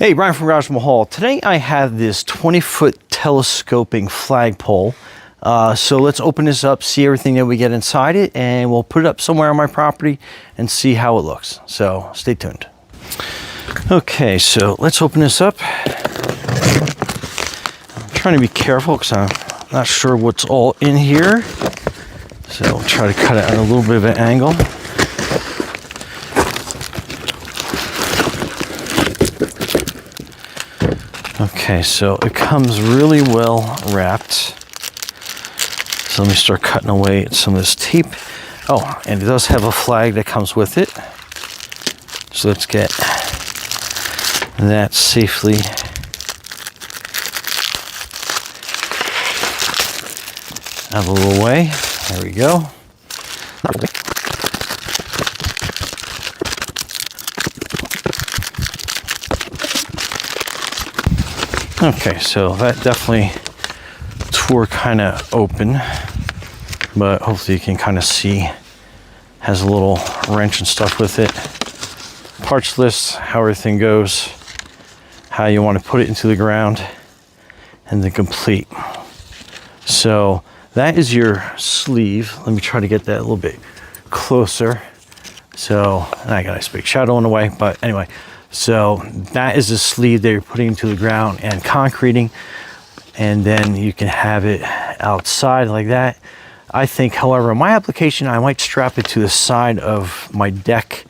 Hey, Brian from Garage Mahal. Today I have this 20-foot telescoping flagpole. So let's open this up, see everything that we get inside it, and we'll put it up somewhere on my property and see how it looks. So stay tuned. Okay, so let's open this up. I'm trying to be careful because I'm not sure what's all in here. So I'll try to cut it at a little bit of an angle. Okay, so it comes really well wrapped. So let me start cutting away at some of this tape. Oh, and it does have a flag that comes with it. So let's get that safely out of the little way. There we go. Okay, so that definitely tore kind of open, but hopefully you can kind of see, has a little wrench and stuff with it. Parts list, how everything goes, how you want to put it into the ground, and then complete. So that is your sleeve. Let me try to get that a little bit closer. So, and I got a nice big shadow in the way, but anyway. So that is the sleeve that you're putting into the ground and concreting, and then you can have it outside like that. I think, however, in my application, I might strap it to the side of my deck.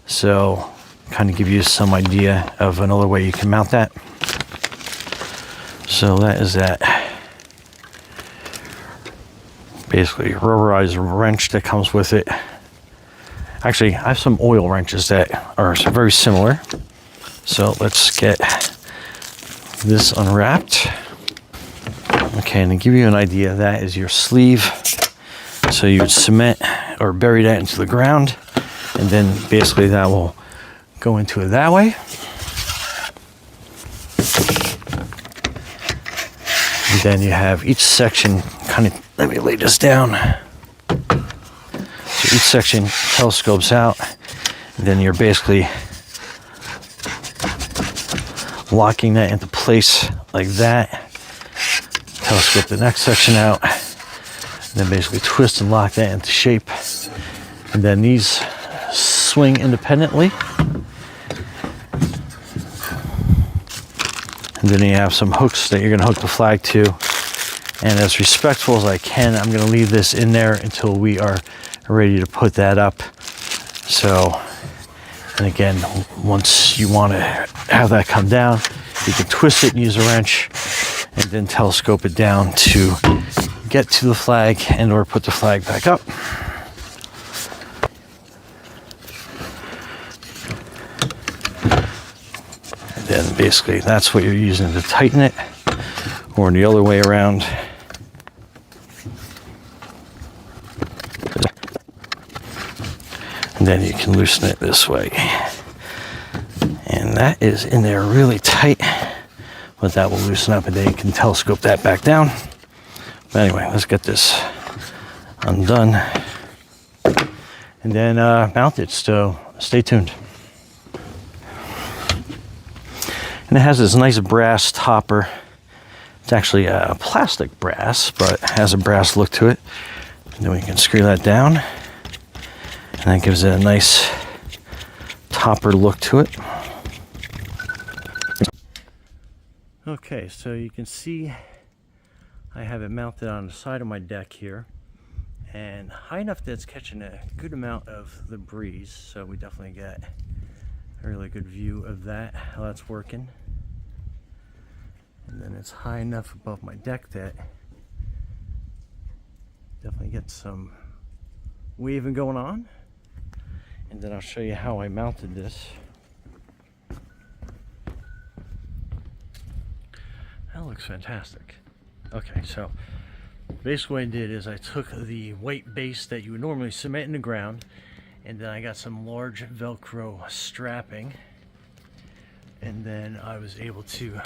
So kind of give you some idea of another way you can mount that. So that is that. Basically, rubberized wrench that comes with it. Actually, I have some oil wrenches that are very similar. So let's get this unwrapped. Okay, and to give you an idea, that is your sleeve. So you would cement or bury that into the ground, and then basically that will go into it that way. And then you have each section kind of, let me lay this down. So each section telescopes out, and then you're basically locking that into place like that. Telescope the next section out, and then basically twist and lock that into shape. And then these swing independently. And then you have some hooks that you're going to hook the flag to. And as respectful as I can, I'm going to leave this in there until we are ready to put that up. So, and again, once you want to have that come down, you can twist it and use a wrench, and then telescope it down to get to the flag and or put the flag back up. And then basically that's what you're using to tighten it, or the other way around. And then you can loosen it this way. And that is in there really tight, but that will loosen up, and then you can telescope that back down. But anyway, let's get this undone and then mount it. So stay tuned. And it has this nice brass topper. It's actually a plastic brass, but has a brass look to it. And then we can screw that down. And that gives it a nice topper look to it. Okay, so you can see I have it mounted on the side of my deck here, and high enough that it's catching a good amount of the breeze. So we definitely get a really good view of that, how that's working. And then it's high enough above my deck that definitely gets some waving going on. And then I'll show you how I mounted this. That looks fantastic. Okay, so basically what I did is I took the white base that you would normally cement in the ground, and then I got some large Velcro strapping, and then I was able to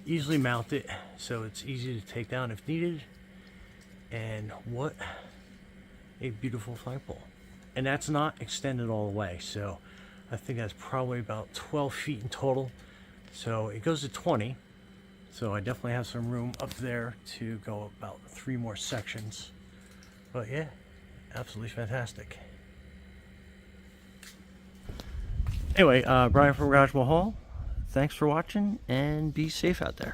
easily mount it so it's easy to take down if needed. And what a beautiful flagpole. And that's not extended all the way, so I think that's probably about 12 feet in total. So it goes to 20. So I definitely have some room up there to go about 3 more sections. But yeah, absolutely fantastic. Anyway, Brian from Garage Hall, thanks for watching and be safe out there.